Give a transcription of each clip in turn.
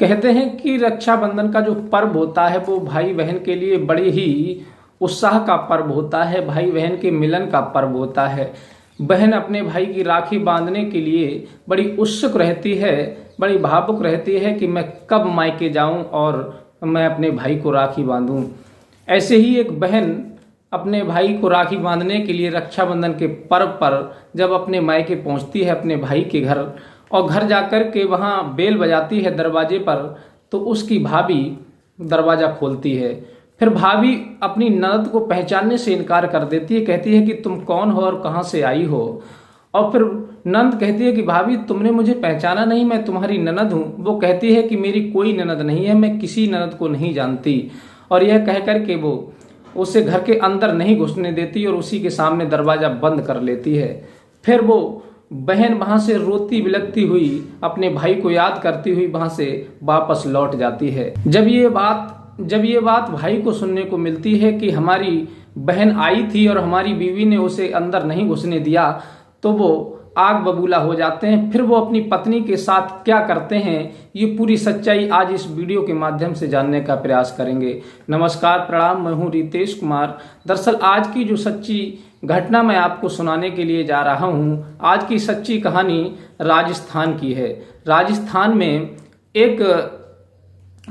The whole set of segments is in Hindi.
कहते हैं कि रक्षाबंधन का जो पर्व होता है वो भाई बहन के लिए बड़े ही उत्साह का पर्व होता है। भाई बहन के मिलन का पर्व होता है। बहन अपने भाई की राखी बांधने के लिए बड़ी उत्सुक रहती है, बड़ी भावुक रहती है कि मैं कब मायके जाऊं और मैं अपने भाई को राखी बांधूं। ऐसे ही एक बहन अपने भाई को राखी बांधने के लिए रक्षाबंधन के पर्व पर जब अपने मायके पहुंचती है अपने भाई के घर, और घर जाकर के वहां बेल बजाती है दरवाजे पर, तो उसकी भाभी दरवाज़ा खोलती है। फिर भाभी अपनी ननद को पहचानने से इनकार कर देती है, कहती है कि तुम कौन हो और कहाँ से आई हो। और फिर ननद कहती है कि भाभी तुमने मुझे पहचाना नहीं, मैं तुम्हारी ननद हूँ। वो कहती है कि मेरी कोई ननद नहीं है, मैं किसी ननद को नहीं जानती। और यह कह कर के वो उसे घर के अंदर नहीं घुसने देती और उसी के सामने दरवाज़ा बंद कर लेती है। फिर वो बहन वहां से रोती बिलखती हुई अपने भाई को याद करती हुई वहां से वापस लौट जाती है। जब ये बात भाई को सुनने को मिलती है कि हमारी बहन आई थी और हमारी बीवी ने उसे अंदर नहीं घुसने दिया, तो वो आग बबूला हो जाते हैं। फिर वो अपनी पत्नी के साथ क्या करते हैं, ये पूरी सच्चाई आज इस वीडियो के माध्यम से जानने का प्रयास करेंगे। नमस्कार, प्रणाम, मैं हूँ रितेश कुमार। दरअसल आज की जो सच्ची घटना मैं आपको सुनाने के लिए जा रहा हूँ, आज की सच्ची कहानी राजस्थान की है। राजस्थान में एक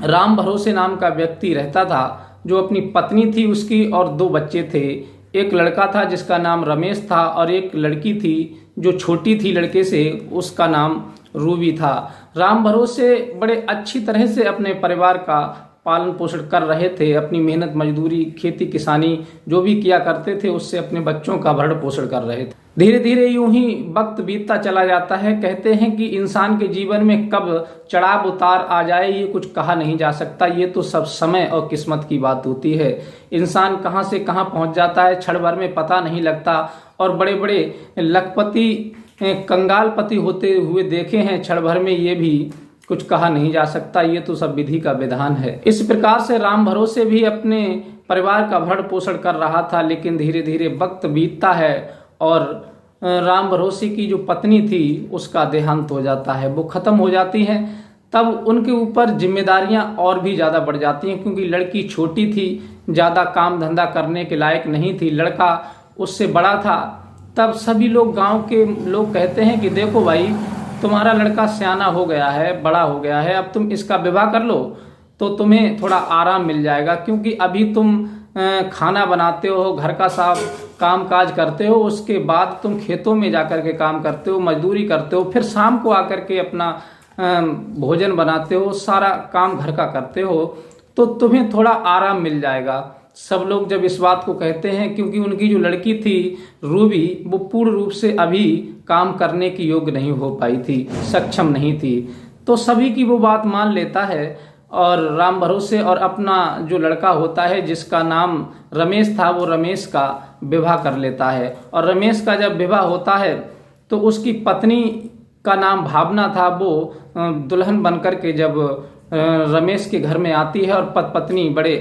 राम भरोसे नाम का व्यक्ति रहता था, जो अपनी पत्नी थी उसकी और 2 बच्चे थे। एक लड़का था जिसका नाम रमेश था और एक लड़की थी जो छोटी थी लड़के से, उसका नाम रूबी था। राम भरोसे बड़े अच्छी तरह से अपने परिवार का पालन पोषण कर रहे थे। अपनी मेहनत मजदूरी, खेती किसानी जो भी किया करते थे, उससे अपने बच्चों का भरण पोषण कर रहे थे। धीरे धीरे यूं ही वक्त बीतता चला जाता है। कहते हैं कि इंसान के जीवन में कब चढ़ाव उतार आ जाए ये कुछ कहा नहीं जा सकता, ये तो सब समय और किस्मत की बात होती है। इंसान कहां से कहां पहुंच जाता है क्षण भर में पता नहीं लगता, और बड़े बड़े लखपति कंगालपति होते हुए देखे हैं क्षण भर में, ये भी कुछ कहा नहीं जा सकता, ये तो सब विधि का विधान है। इस प्रकार से राम भरोसे भी अपने परिवार का भरण पोषण कर रहा था। लेकिन धीरे धीरे वक्त बीतता है और राम भरोसे की जो पत्नी थी उसका देहांत हो जाता है, वो खत्म हो जाती है। तब उनके ऊपर जिम्मेदारियां और भी ज़्यादा बढ़ जाती हैं, क्योंकि लड़की छोटी थी, ज़्यादा काम धंधा करने के लायक नहीं थी, लड़का उससे बड़ा था। तब सभी लोग, गांव के लोग कहते हैं कि देखो भाई, तुम्हारा लड़का सियाना हो गया है, बड़ा हो गया है, अब तुम इसका विवाह कर लो तो तुम्हें थोड़ा आराम मिल जाएगा। क्योंकि अभी तुम खाना बनाते हो, घर का सब काम काज करते हो, उसके बाद तुम खेतों में जाकर के काम करते हो, मजदूरी करते हो, फिर शाम को आकर के अपना भोजन बनाते हो, सारा काम घर का करते हो, तो तुम्हें थोड़ा आराम मिल जाएगा। सब लोग जब इस बात को कहते हैं, क्योंकि उनकी जो लड़की थी रूबी, वो पूर्ण रूप से अभी काम करने की योग्य नहीं हो पाई थी, सक्षम नहीं थी, तो सभी की वो बात मान लेता है और राम भरोसे और अपना जो लड़का होता है जिसका नाम रमेश था, वो रमेश का विवाह कर लेता है। और रमेश का जब विवाह होता है तो उसकी पत्नी का नाम भावना था। वो दुल्हन बनकर के जब रमेश के घर में आती है और पत्नी बड़े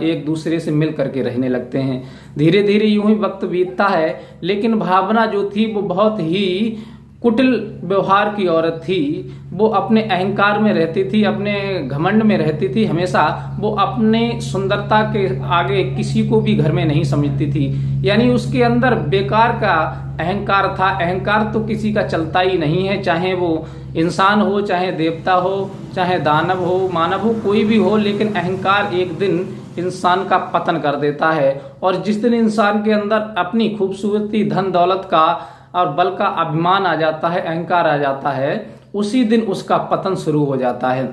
एक दूसरे से मिल करके रहने लगते हैं। धीरे धीरे यूं ही वक्त बीतता है, लेकिन भावना जो थी वो बहुत ही कुटिल व्यवहार की औरत थी। वो अपने अहंकार में रहती थी, अपने घमंड में रहती थी हमेशा। वो अपने सुंदरता के आगे किसी को भी घर में नहीं समझती थी, यानी उसके अंदर बेकार का अहंकार था। अहंकार तो किसी का चलता ही नहीं है, चाहे वो इंसान हो, चाहे देवता हो, चाहे दानव हो, मानव हो, कोई भी हो, लेकिन अहंकार एक दिन इंसान का पतन कर देता है। और जिस दिन इंसान के अंदर अपनी खूबसूरती, धन दौलत का और बल का अभिमान आ जाता है, अहंकार आ जाता है, उसी दिन उसका पतन शुरू हो जाता है।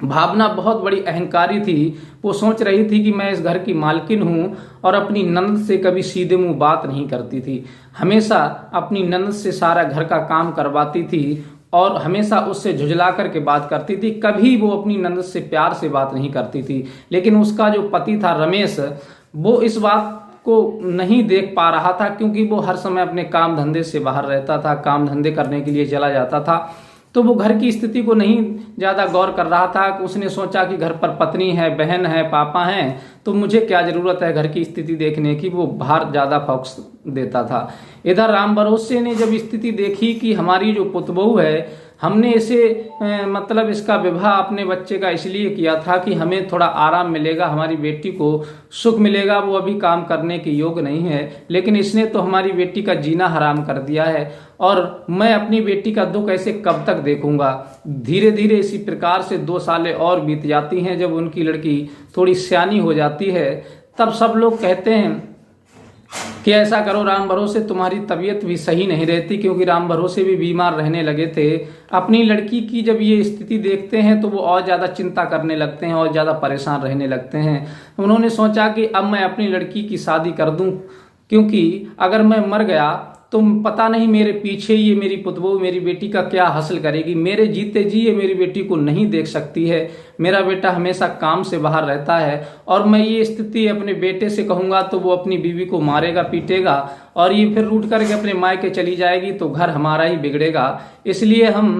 भावना बहुत बड़ी अहंकारी थी। वो सोच रही थी कि मैं इस घर की मालकिन हूँ, और अपनी ननद से कभी सीधे मुंह बात नहीं करती थी। हमेशा अपनी ननद से सारा घर का काम करवाती थी और हमेशा उससे झुझला करके बात करती थी। कभी वो अपनी ननद से प्यार से बात नहीं करती थी। लेकिन उसका जो पति था रमेश, वो इस बात को नहीं देख पा रहा था, क्योंकि वो हर समय अपने काम धंधे से बाहर रहता था, काम धंधे करने के लिए चला जाता था। तो वो घर की स्थिति को नहीं ज़्यादा गौर कर रहा था। उसने सोचा कि घर पर पत्नी है, बहन है, पापा हैं, तो मुझे क्या ज़रूरत है घर की स्थिति देखने की। वो बाहर ज़्यादा फोकस देता था। इधर राम भरोसे ने जब स्थिति देखी कि हमारी जो पुतबहू है, हमने इसे मतलब इसका विवाह अपने बच्चे का इसलिए किया था कि हमें थोड़ा आराम मिलेगा, हमारी बेटी को सुख मिलेगा, वो अभी काम करने के योग्य नहीं है, लेकिन इसने तो हमारी बेटी का जीना हराम कर दिया है और मैं अपनी बेटी का दुख ऐसे कब तक देखूंगा। धीरे धीरे इसी प्रकार से 2 सालें और बीत जाती हैं। जब उनकी लड़की थोड़ी सियानी हो जाती है तब सब लोग कहते हैं कि ऐसा करो राम भरोसे, तुम्हारी तबीयत भी सही नहीं रहती, क्योंकि राम भरोसे भी बीमार रहने लगे थे। अपनी लड़की की जब ये स्थिति देखते हैं तो वो और ज़्यादा चिंता करने लगते हैं और ज़्यादा परेशान रहने लगते हैं। उन्होंने सोचा कि अब मैं अपनी लड़की की शादी कर दूं, क्योंकि अगर मैं मर गया तो पता नहीं मेरे पीछे ये मेरी पुतबहू मेरी बेटी का क्या हासिल करेगी। मेरे जीते जी ये मेरी बेटी को नहीं देख सकती है। मेरा बेटा हमेशा काम से बाहर रहता है और मैं ये स्थिति अपने बेटे से कहूँगा तो वो अपनी बीवी को मारेगा पीटेगा और ये फिर रूठ करके अपने मायके चली जाएगी तो घर हमारा ही बिगड़ेगा। इसलिए हम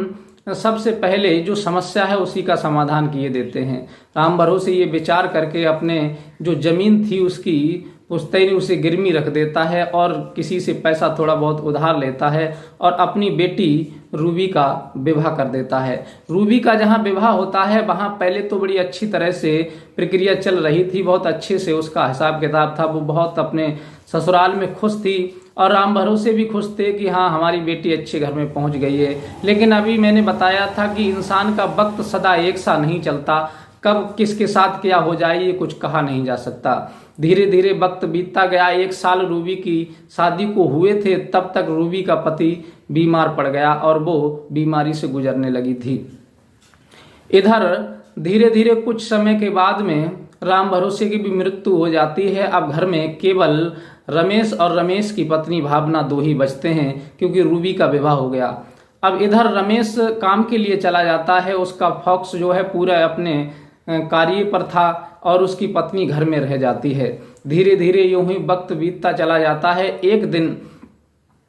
सबसे पहले जो समस्या है उसी का समाधान किए देते हैं। राम भरोसे ये विचार करके अपने जो जमीन थी उसकी पुश्तैनी उसे गिरवी रख देता है और किसी से पैसा थोड़ा बहुत उधार लेता है और अपनी बेटी रूबी का विवाह कर देता है। रूबी का जहाँ विवाह होता है वहाँ पहले तो बड़ी अच्छी तरह से प्रक्रिया चल रही थी, बहुत अच्छे से उसका हिसाब किताब था, वो बहुत अपने ससुराल में खुश थी और राम भरोसे भी खुश थे कि हाँ हमारी बेटी अच्छे घर में पहुँच गई है। लेकिन अभी मैंने बताया था कि इंसान का वक्त सदा एक सा नहीं चलता, कब किसके साथ क्या हो जाए ये कुछ कहा नहीं जा सकता। धीरे धीरे वक्त बीतता गया। 1 साल रूबी की शादी को हुए थे तब तक रूबी का पति बीमार पड़ गया और वो बीमारी से गुजरने लगी थी। इधर धीरे धीरे कुछ समय के बाद में राम भरोसे की भी मृत्यु हो जाती है। अब घर में केवल रमेश और रमेश की पत्नी भावना 2 ही बचते हैं, क्योंकि रूबी का विवाह हो गया। अब इधर रमेश काम के लिए चला जाता है, उसका फोकस जो है पूरा अपने कार्य पर था और उसकी पत्नी घर में रह जाती है। धीरे धीरे यूं ही वक्त बीतता चला जाता है। एक दिन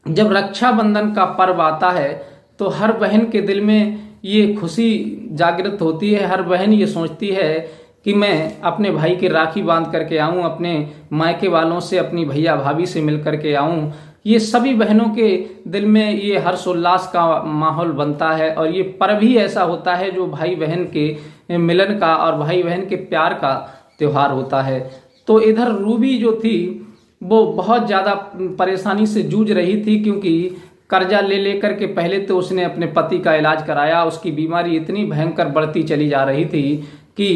जब रक्षाबंधन का पर्व आता है तो हर बहन के दिल में ये खुशी जागृत होती है। हर बहन ये सोचती है कि मैं अपने भाई की राखी बांध करके आऊं, अपने मायके वालों से अपनी भैया भाभी से मिल करके आऊं। ये सभी बहनों के दिल में ये हर्षोल्लास का माहौल बनता है और ये पर्व ही ऐसा होता है जो भाई बहन के मिलन का और भाई बहन के प्यार का त्योहार होता है। तो इधर रूबी जो थी वो बहुत ज़्यादा परेशानी से जूझ रही थी, क्योंकि कर्जा ले लेकर के पहले तो उसने अपने पति का इलाज कराया। उसकी बीमारी इतनी भयंकर बढ़ती चली जा रही थी कि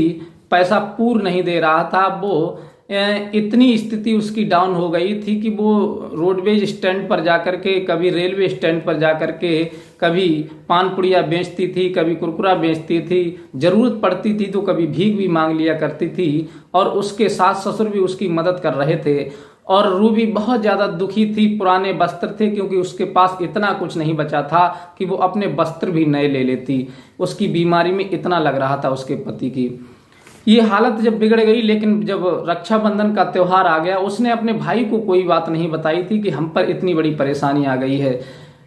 पैसा पूर्ण नहीं दे रहा था। वो इतनी स्थिति उसकी डाउन हो गई थी कि वो रोडवेज स्टैंड पर जाकर के, कभी रेलवे स्टैंड पर जाकर के, कभी पान पुड़िया बेचती थी, कभी कुरकुरा बेचती थी, जरूरत पड़ती थी तो कभी भीख भी मांग लिया करती थी और उसके सास ससुर भी उसकी मदद कर रहे थे। और रूबी बहुत ज़्यादा दुखी थी। पुराने वस्त्र थे, क्योंकि उसके पास इतना कुछ नहीं बचा था कि वो अपने वस्त्र भी नए ले लेती। उसकी बीमारी में इतना लग रहा था उसके पति की। ये हालत जब बिगड़ गई, लेकिन जब रक्षाबंधन का त्योहार आ गया उसने अपने भाई को कोई बात नहीं बताई थी कि हम पर इतनी बड़ी परेशानी आ गई है।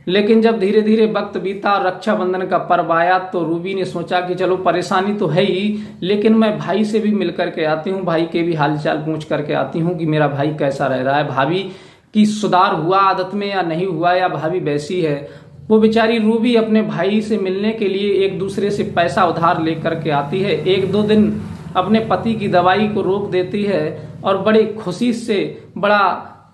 लेकिन जब धीरे धीरे वक्त बीता और रक्षाबंधन का पर्व आया तो रूबी ने सोचा कि चलो परेशानी तो है ही, लेकिन मैं भाई से भी मिल करके आती हूँ, भाई के भी हालचाल पूछ करके आती हूँ कि मेरा भाई कैसा रह रहा है, भाभी की सुधार हुआ आदत में या नहीं हुआ, या भाभी वैसी है। वो बेचारी रूबी अपने भाई से मिलने के लिए एक दूसरे से पैसा उधार लेकर के आती है। 1-2 दिन अपने पति की दवाई को रोक देती है और बड़ी खुशी से बड़ा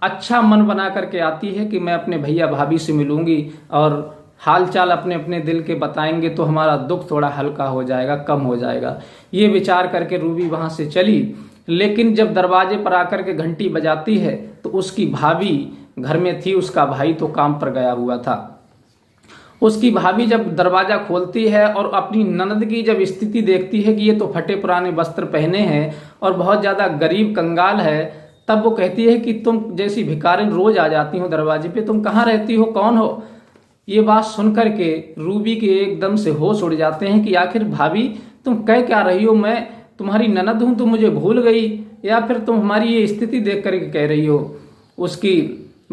अच्छा मन बना करके आती है कि मैं अपने भैया भाभी से मिलूंगी और हाल चाल अपने अपने दिल के बताएंगे तो हमारा दुख थोड़ा हल्का हो जाएगा, कम हो जाएगा। ये विचार करके रूबी वहां से चली। लेकिन जब दरवाजे पर आकर के घंटी बजाती है तो उसकी भाभी घर में थी, उसका भाई तो काम पर गया हुआ था। उसकी भाभी जब दरवाजा खोलती है और अपनी ननद की जब स्थिति देखती है कि ये तो फटे पुराने वस्त्र पहने हैं और बहुत ज़्यादा गरीब कंगाल है, तब वो कहती है कि तुम जैसी भिखारिन रोज आ जाती हो दरवाजे पे, तुम कहाँ रहती हो, कौन हो। ये बात सुनकर के रूबी के एकदम से होश उड़ जाते हैं कि आखिर भाभी तुम कह क्या रही हो, मैं तुम्हारी ननद हूँ, तुम मुझे भूल गई, या फिर तुम हमारी ये स्थिति देख करके कह रही हो। उसकी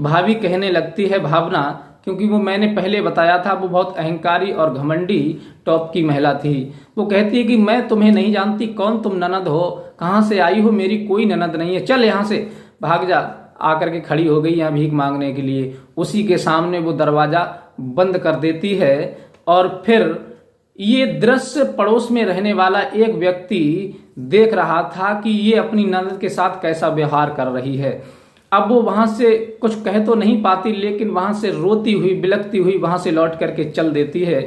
भाभी कहने लगती है भावना, क्योंकि वो मैंने पहले बताया था वो बहुत अहंकारी और घमंडी टॉप की महिला थी। वो कहती है कि मैं तुम्हें नहीं जानती, कौन तुम ननद हो, कहाँ से आई हो, मेरी कोई ननद नहीं है, चल यहाँ से भाग जा। आकर के खड़ी हो गई यहाँ भीख मांगने के लिए। उसी के सामने वो दरवाजा बंद कर देती है और फिर ये दृश्य पड़ोस में रहने वाला एक व्यक्ति देख रहा था कि ये अपनी ननद के साथ कैसा व्यवहार कर रही है। अब वो वहां से कुछ कह तो नहीं पाती, लेकिन वहां से रोती हुई बिलखती हुई वहां से लौट करके चल देती है।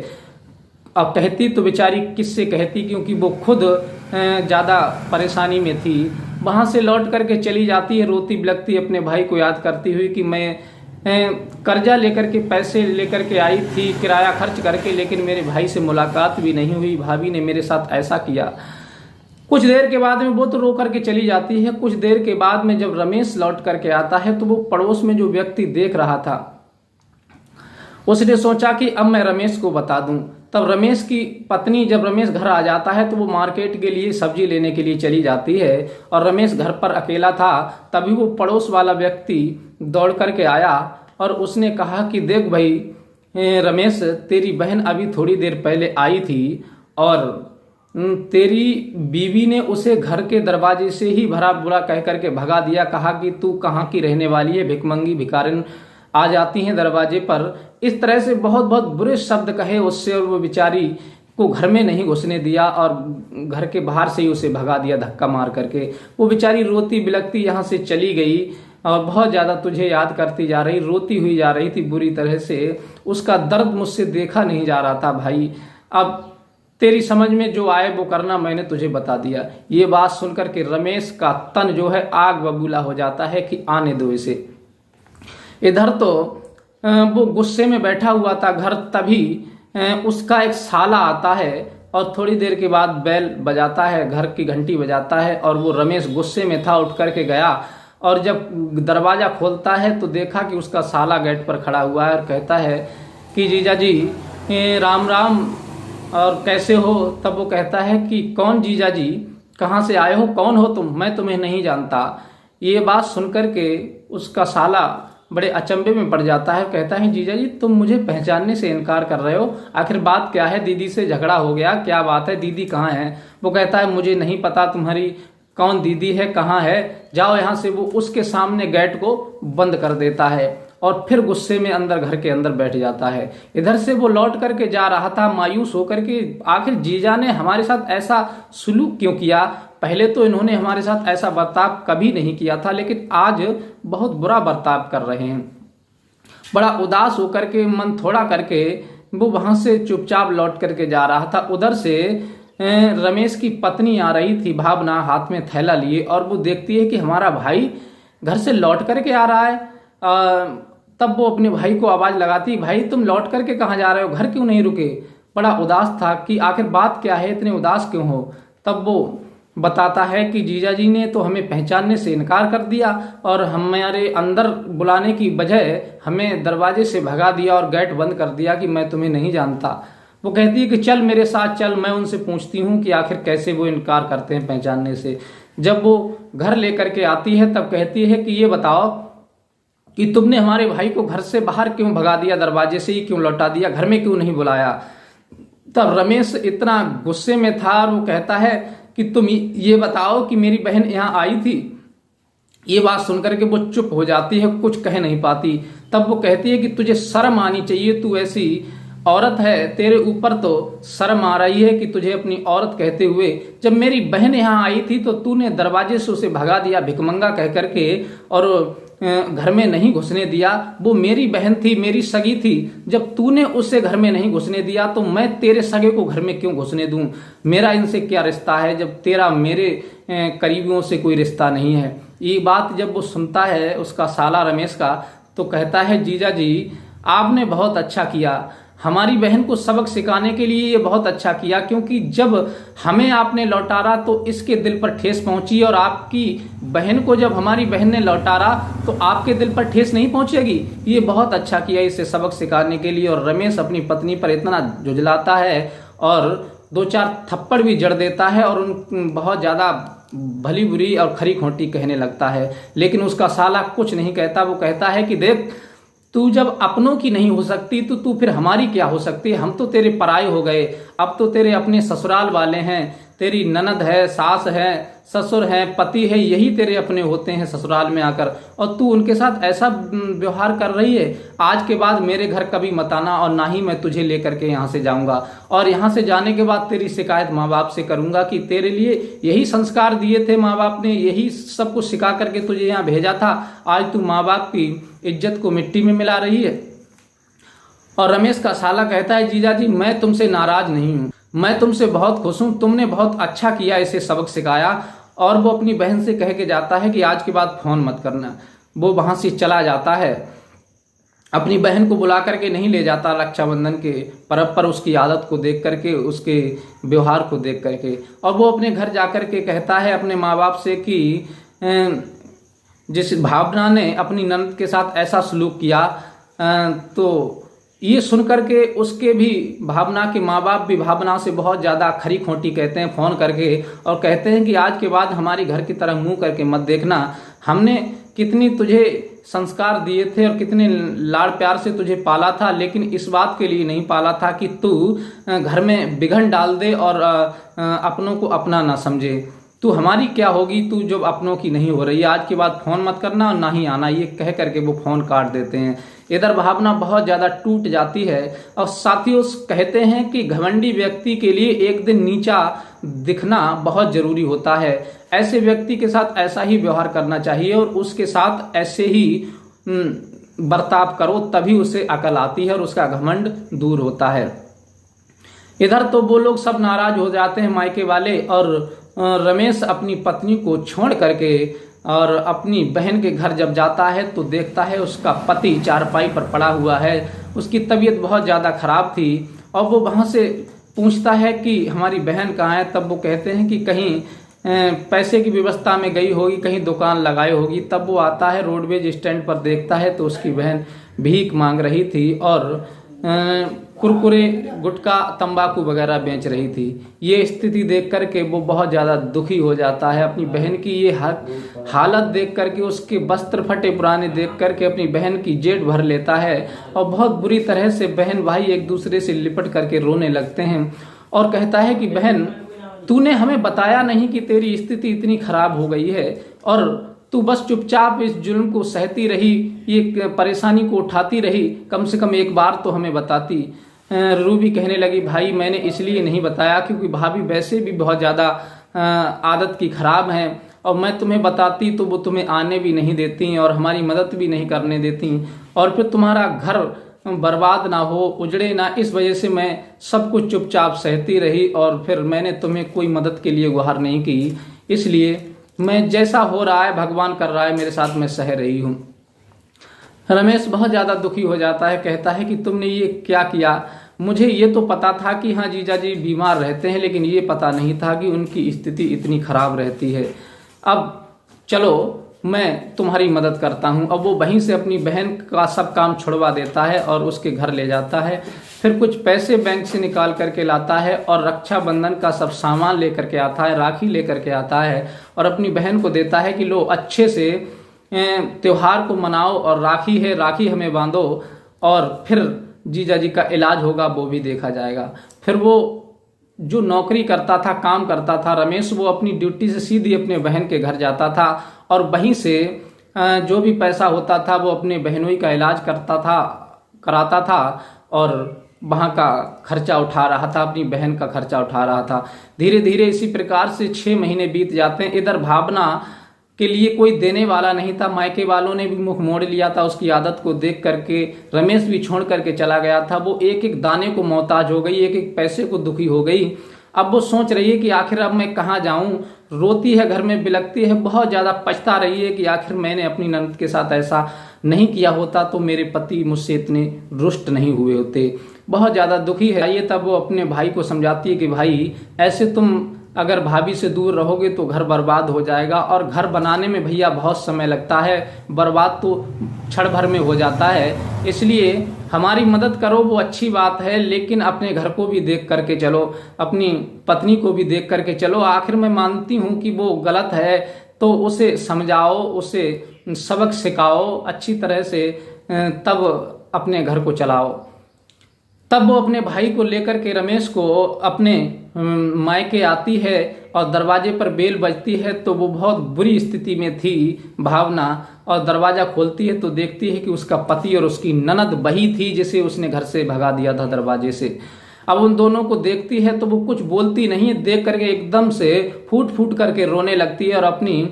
अब कहती तो बेचारी किससे कहती, क्योंकि वो खुद ज़्यादा परेशानी में थी। वहां से लौट करके चली जाती है रोती बिलखती, अपने भाई को याद करती हुई कि मैं कर्जा लेकर के पैसे लेकर के आई थी किराया खर्च करके, लेकिन मेरे भाई से मुलाकात भी नहीं हुई, भाभी ने मेरे साथ ऐसा किया। कुछ देर के बाद में वो तो रो करके चली जाती है। कुछ देर के बाद में जब रमेश लौट करके आता है तो वो पड़ोस में जो व्यक्ति देख रहा था उसने सोचा कि अब मैं रमेश को बता दूं। तब रमेश की पत्नी, जब रमेश घर आ जाता है तो वो मार्केट के लिए सब्जी लेने के लिए चली जाती है और रमेश घर पर अकेला था। तभी वो पड़ोस वाला व्यक्ति दौड़ करके आया और उसने कहा कि देख भाई रमेश, तेरी बहन अभी थोड़ी देर पहले आई थी और तेरी बीवी ने उसे घर के दरवाजे से ही भरा बुरा कह करके भगा दिया। कहा कि तू कहाँ की रहने वाली है, भिखमंगी भिखारिन आ जाती हैं दरवाजे पर। इस तरह से बहुत बहुत बुरे शब्द कहे उससे और वो बेचारी को घर में नहीं घुसने दिया और घर के बाहर से ही उसे भगा दिया धक्का मार करके। वो बेचारी रोती बिलखती यहाँ से चली गई और बहुत ज़्यादा तुझे याद करती जा रही, रोती हुई जा रही थी बुरी तरह से। उसका दर्द मुझसे देखा नहीं जा रहा था भाई। अब तेरी समझ में जो आए वो करना, मैंने तुझे बता दिया। ये बात सुनकर के रमेश का तन जो है आग बबूला हो जाता है कि आने दो इसे। इधर तो वो गुस्से में बैठा हुआ था घर, तभी उसका एक साला आता है और थोड़ी देर के बाद बैल बजाता है, घर की घंटी बजाता है और वो रमेश गुस्से में था, उठ करके गया और जब दरवाजा खोलता है तो देखा कि उसका साला गेट पर खड़ा हुआ है और कहता है कि जीजा जी राम राम और कैसे हो। तब वो कहता है कि कौन जीजा जी, कहाँ से आए हो, कौन हो तुम, मैं तुम्हें नहीं जानता। ये बात सुनकर के उसका साला बड़े अचंभे में पड़ जाता है। कहता है जीजा जी तुम मुझे पहचानने से इनकार कर रहे हो, आखिर बात क्या है, दीदी से झगड़ा हो गया, क्या बात है, दीदी कहाँ है। वो कहता है मुझे नहीं पता तुम्हारी कौन दीदी है, कहाँ है, जाओ यहाँ से। वो उसके सामने गेट को बंद कर देता है और फिर गुस्से में अंदर घर के अंदर बैठ जाता है। इधर से वो लौट करके जा रहा था मायूस होकर के, आखिर जीजा ने हमारे साथ ऐसा सुलूक क्यों किया। पहले तो इन्होंने हमारे साथ ऐसा बर्ताव कभी नहीं किया था, लेकिन आज बहुत बुरा बर्ताव कर रहे हैं। बड़ा उदास होकर के, मन थोड़ा करके वो वहां से चुपचाप लौट करके जा रहा था। उधर से रमेश की पत्नी आ रही थी भावना, हाथ में थैला लिए, और वो देखती है कि हमारा भाई घर से लौट करके आ रहा है। तब वो अपने भाई को आवाज लगाती, भाई तुम लौट करके कहाँ जा रहे हो, घर क्यों नहीं रुके। बड़ा उदास था कि आखिर बात क्या है, इतने उदास क्यों हो। तब वो बताता है कि जीजा जी ने तो हमें पहचानने से इनकार कर दिया और हमारे अंदर बुलाने की बजाय हमें दरवाजे से भगा दिया और गेट बंद कर दिया कि मैं तुम्हें नहीं जानता। वो कहती है कि चल मेरे साथ चल, मैं उनसे पूछती हूँ कि आखिर कैसे वो इनकार करते हैं पहचानने से। जब वो घर लेकर के आती है तब कहती है कि ये बताओ कि तुमने हमारे भाई को घर से बाहर क्यों भगा दिया, दरवाजे से ही क्यों लौटा दिया, घर में क्यों नहीं बुलाया। तब रमेश इतना गुस्से में था और वो कहता है कि तुम ये बताओ कि मेरी बहन यहाँ आई थी। ये बात सुनकर के वो चुप हो जाती है, कुछ कह नहीं पाती। तब वो कहती है कि तुझे शर्म आनी चाहिए, तू ऐसी औरत है, तेरे ऊपर तो शर्म आ रही है कि तुझे अपनी औरत कहते हुए। जब मेरी बहन यहाँ आई थी तो तूने दरवाजे से उसे भगा दिया भिखमंगा कह करके और घर में नहीं घुसने दिया। वो मेरी बहन थी, मेरी सगी थी। जब तूने उसे घर में नहीं घुसने दिया तो मैं तेरे सगे को घर में क्यों घुसने दूं। मेरा इनसे क्या रिश्ता है जब तेरा मेरे करीबियों से कोई रिश्ता नहीं है। ये बात जब वो सुनता है उसका साला रमेश का, तो कहता है जीजा जी आपने बहुत अच्छा किया, हमारी बहन को सबक सिखाने के लिए ये बहुत अच्छा किया, क्योंकि जब हमें आपने लौटारा तो इसके दिल पर ठेस पहुंची और आपकी बहन को जब हमारी बहन ने लौटारा तो आपके दिल पर ठेस नहीं पहुंचेगी। ये बहुत अच्छा किया इसे सबक सिखाने के लिए। और रमेश अपनी पत्नी पर इतना जुझलाता है और 2-4 थप्पड़ भी जड़ देता है और उन बहुत ज़्यादा भली बुरी और खरी खोटी कहने लगता है। लेकिन उसका साला कुछ नहीं कहता। वो कहता है कि देख, तू जब अपनों की नहीं हो सकती तो तू फिर हमारी क्या हो सकती है। हम तो तेरे पराये हो गए, अब तो तेरे अपने ससुराल वाले हैं, तेरी ननद है, सास है, ससुर हैं, पति है, यही तेरे अपने होते हैं ससुराल में आकर, और तू उनके साथ ऐसा व्यवहार कर रही है। आज के बाद मेरे घर कभी मत आना और ना ही मैं तुझे लेकर के यहाँ से जाऊंगा, और यहाँ से जाने के बाद तेरी शिकायत माँ बाप से करूंगा कि तेरे लिए यही संस्कार दिए थे माँ बाप ने, यही सब कुछ सिखा करके तुझे यहाँ भेजा था, आज तू माँ बाप की इज्जत को मिट्टी में मिला रही है। और रमेश का साला कहता है, जीजा जी मैं तुमसे नाराज नहीं हूँ, मैं तुमसे बहुत खुश हूँ, तुमने बहुत अच्छा किया, इसे सबक सिखाया। और वो अपनी बहन से कह के जाता है कि आज के बाद फोन मत करना। वो वहां से चला जाता है, अपनी बहन को बुला करके नहीं ले जाता रक्षाबंधन के पर्व पर, उसकी आदत को देख करके, उसके व्यवहार को देख करके। और वो अपने घर जा करके कहता है अपने माँ बाप से कि जिस भावना ने अपनी ननद के साथ ऐसा सलूक किया, तो ये सुन करके उसके भी, भावना के माँ बाप भी भावना से बहुत ज़्यादा खरी खोटी कहते हैं फ़ोन करके, और कहते हैं कि आज के बाद हमारी घर की तरफ मुंह करके मत देखना। हमने कितनी तुझे संस्कार दिए थे और कितने लाड़ प्यार से तुझे पाला था, लेकिन इस बात के लिए नहीं पाला था कि तू घर में बिघन डाल दे और अपनों को अपना ना समझे। तू हमारी क्या होगी, तू जब अपनों की नहीं हो रही है, आज के बाद फ़ोन मत करना और ना ही आना, ये कह करके वो फ़ोन काट देते हैं। इधर भावना बहुत ज़्यादा टूट जाती है। और साथियों कहते हैं कि घमंडी व्यक्ति के लिए एक दिन नीचा दिखना बहुत ज़रूरी होता है। ऐसे व्यक्ति के साथ ऐसा ही व्यवहार करना चाहिए और उसके साथ ऐसे ही बर्ताव करो, तभी उसे अकल आती है और उसका घमंड दूर होता है। इधर तो वो लोग सब नाराज हो जाते हैं मायके वाले, और रमेश अपनी पत्नी को छोड़ करके और अपनी बहन के घर जब जाता है तो देखता है उसका पति चारपाई पर पड़ा हुआ है। उसकी तबीयत बहुत ज़्यादा खराब थी और वो वहाँ से पूछता है कि हमारी बहन कहाँ है। तब वो कहते हैं कि कहीं पैसे की व्यवस्था में गई होगी, कहीं दुकान लगाई होगी। तब वो आता है रोडवेज स्टैंड पर, देखता है तो उसकी बहन भीख मांग रही थी और कुरकुरे, गुटखा, तंबाकू वगैरह बेच रही थी। ये स्थिति देख करके वो बहुत ज़्यादा दुखी हो जाता है। अपनी बहन की ये हालत देख करके, उसके वस्त्र फटे पुराने देख करके अपनी बहन की जेठ भर लेता है और बहुत बुरी तरह से बहन भाई एक दूसरे से लिपट करके रोने लगते हैं और कहता है कि बहन, तूने हमें बताया नहीं कि तेरी स्थिति इतनी खराब हो गई है और तू बस चुपचाप इस जुल्म को सहती रही, ये परेशानी को उठाती रही। कम से कम एक बार तो हमें बताती। रूबी कहने लगी, भाई मैंने इसलिए नहीं बताया क्योंकि भाभी वैसे भी बहुत ज़्यादा आदत की खराब हैं और मैं तुम्हें बताती तो वो तुम्हें आने भी नहीं देती और हमारी मदद भी नहीं करने देती और फिर तुम्हारा घर बर्बाद ना हो, उजड़े ना, इस वजह से मैं सब कुछ चुपचाप सहती रही और फिर मैंने तुम्हें कोई मदद के लिए गुहार नहीं की। इसलिए मैं जैसा हो रहा है, भगवान कर रहा है मेरे साथ, मैं सह रही हूँ। रमेश बहुत ज़्यादा दुखी हो जाता है, कहता है कि तुमने ये क्या किया। मुझे ये तो पता था कि हाँ जीजा जी बीमार रहते हैं, लेकिन ये पता नहीं था कि उनकी स्थिति इतनी खराब रहती है। अब चलो मैं तुम्हारी मदद करता हूँ। अब वो वहीं से अपनी बहन का सब काम छुड़वा देता है और उसके घर ले जाता है। फिर कुछ पैसे बैंक से निकाल करके लाता है और रक्षाबंधन का सब सामान लेकर के आता है, राखी लेकर के आता है और अपनी बहन को देता है कि लो अच्छे से त्योहार को मनाओ और राखी है, राखी हमें बांधो और फिर जीजा जी का इलाज होगा, वो भी देखा जाएगा। फिर वो जो नौकरी करता था, काम करता था रमेश, वो अपनी ड्यूटी से सीधी अपने बहन के घर जाता था और वहीं से जो भी पैसा होता था वो अपने बहनोई का इलाज कराता था और वहाँ का खर्चा उठा रहा था, अपनी बहन का खर्चा उठा रहा था। धीरे धीरे इसी प्रकार से 6 महीने बीत जाते हैं। इधर भावना के लिए कोई देने वाला नहीं था, मायके वालों ने भी मुख मोड़ लिया था। उसकी आदत को देख करके रमेश भी छोड़ करके चला गया था। वो एक एक दाने को मोहताज हो गई, एक एक पैसे को दुखी हो गई। अब वो सोच रही है कि आखिर अब मैं कहाँ जाऊं। रोती है, घर में बिलखती है, बहुत ज़्यादा पछता रही है कि आखिर मैंने अपनी ननद के साथ ऐसा नहीं किया होता तो मेरे पति मुझसे इतने रुष्ट नहीं हुए होते। बहुत ज़्यादा दुखी है। ये तब वो अपने भाई को समझाती है कि भाई ऐसे तुम अगर भाभी से दूर रहोगे तो घर बर्बाद हो जाएगा और घर बनाने में भैया बहुत समय लगता है, बर्बाद तो क्षण भर में हो जाता है। इसलिए हमारी मदद करो वो अच्छी बात है, लेकिन अपने घर को भी देख करके चलो, अपनी पत्नी को भी देख करके चलो। आखिर मैं मानती हूँ कि वो गलत है तो उसे समझाओ, उसे सबक सिखाओ अच्छी तरह से, तब अपने घर को चलाओ। तब वो अपने भाई को लेकर के रमेश को अपने मायके आती है और दरवाजे पर बेल बजती है तो वो बहुत बुरी स्थिति में थी भावना, और दरवाजा खोलती है तो देखती है कि उसका पति और उसकी ननद वही थी जिसे उसने घर से भगा दिया था दरवाजे से। अब उन दोनों को देखती है तो वो कुछ बोलती नहीं है, देख करके एकदम से फूट फूट करके रोने लगती है और अपनी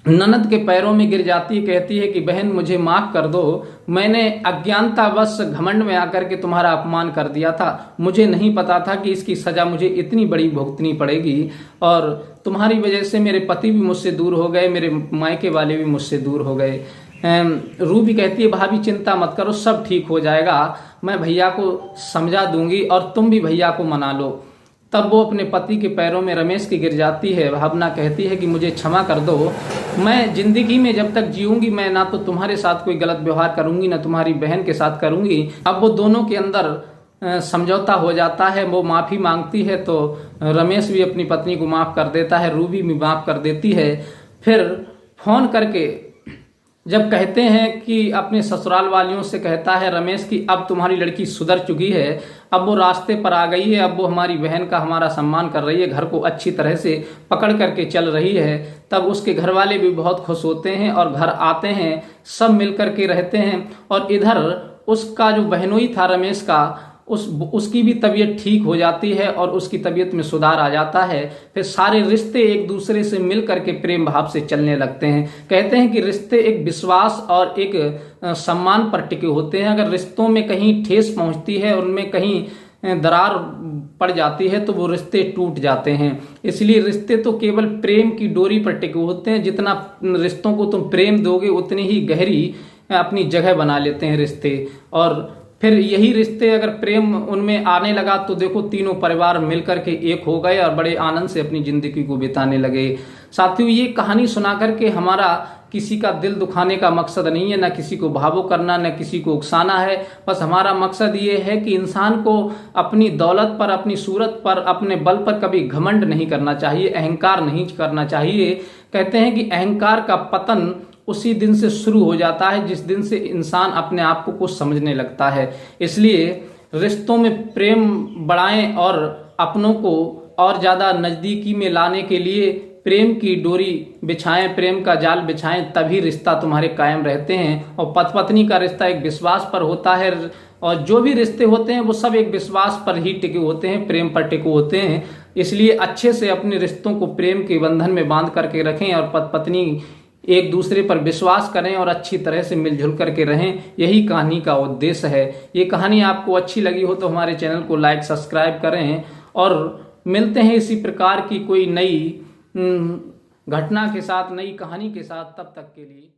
ननद के पैरों में गिर जाती है, कहती है कि बहन मुझे माफ कर दो, मैंने अज्ञानतावश घमंड में आकर के तुम्हारा अपमान कर दिया था, मुझे नहीं पता था कि इसकी सजा मुझे इतनी बड़ी भुगतनी पड़ेगी, और तुम्हारी वजह से मेरे पति भी मुझसे दूर हो गए, मेरे मायके वाले भी मुझसे दूर हो गए। रूबी कहती है भाभी चिंता मत करो, सब ठीक हो जाएगा, मैं भैया को समझा दूंगी और तुम भी भैया को मना लो। तब वो अपने पति के पैरों में रमेश की गिर जाती है। भावना कहती है कि मुझे क्षमा कर दो, मैं जिंदगी में जब तक जीऊंगी मैं ना तो तुम्हारे साथ कोई गलत व्यवहार करूंगी ना तुम्हारी बहन के साथ करूंगी। अब वो दोनों के अंदर समझौता हो जाता है, वो माफी मांगती है तो रमेश भी अपनी पत्नी को माफ कर देता है, रूबी भी माफ कर देती है। फिर फोन करके जब कहते हैं कि अपने ससुराल वालियों से कहता है रमेश कि अब तुम्हारी लड़की सुधर चुकी है, अब वो रास्ते पर आ गई है, अब वो हमारी बहन का हमारा सम्मान कर रही है, घर को अच्छी तरह से पकड़ करके चल रही है। तब उसके घर वाले भी बहुत खुश होते हैं और घर आते हैं, सब मिल करके रहते हैं। और इधर उसका जो बहनोई था रमेश का, उसकी भी तबीयत ठीक हो जाती है और उसकी तबीयत में सुधार आ जाता है। फिर सारे रिश्ते एक दूसरे से मिल करके प्रेम भाव से चलने लगते हैं। कहते हैं कि रिश्ते एक विश्वास और एक सम्मान पर टिके होते हैं। अगर रिश्तों में कहीं ठेस पहुंचती है, उनमें कहीं दरार पड़ जाती है तो वो रिश्ते टूट जाते हैं। इसलिए रिश्ते तो केवल प्रेम की डोरी पर टिके होते हैं। जितना रिश्तों को तुम प्रेम दोगे उतनी ही गहरी अपनी जगह बना लेते हैं रिश्ते। और फिर यही रिश्ते अगर प्रेम उनमें आने लगा तो देखो तीनों परिवार मिलकर के एक हो गए और बड़े आनंद से अपनी जिंदगी को बिताने लगे। साथियों, ये कहानी सुना करके हमारा किसी का दिल दुखाने का मकसद नहीं है, ना किसी को भावुक करना, ना किसी को उकसाना है। बस हमारा मकसद ये है कि इंसान को अपनी दौलत पर, अपनी सूरत पर, अपने बल पर कभी घमंड नहीं करना चाहिए, अहंकार नहीं करना चाहिए। कहते हैं कि अहंकार का पतन उसी दिन से शुरू हो जाता है जिस दिन से इंसान अपने आप को कुछ समझने लगता है। इसलिए रिश्तों में प्रेम बढ़ाएं और अपनों को और ज्यादा नजदीकी में लाने के लिए प्रेम की डोरी बिछाएं, प्रेम का जाल बिछाएं, तभी रिश्ता तुम्हारे कायम रहते हैं। और पति पत्नी का रिश्ता एक विश्वास पर होता है और जो भी रिश्ते होते हैं वो सब एक विश्वास पर ही टिके होते हैं, प्रेम पर टिके होते हैं। इसलिए अच्छे से अपने रिश्तों को प्रेम के बंधन में बांध करके रखें और पति पत्नी एक दूसरे पर विश्वास करें और अच्छी तरह से मिलजुल करके रहें। यही कहानी का उद्देश्य है। ये कहानी आपको अच्छी लगी हो तो हमारे चैनल को लाइक सब्सक्राइब करें और मिलते हैं इसी प्रकार की कोई नई घटना के साथ, नई कहानी के साथ। तब तक के लिए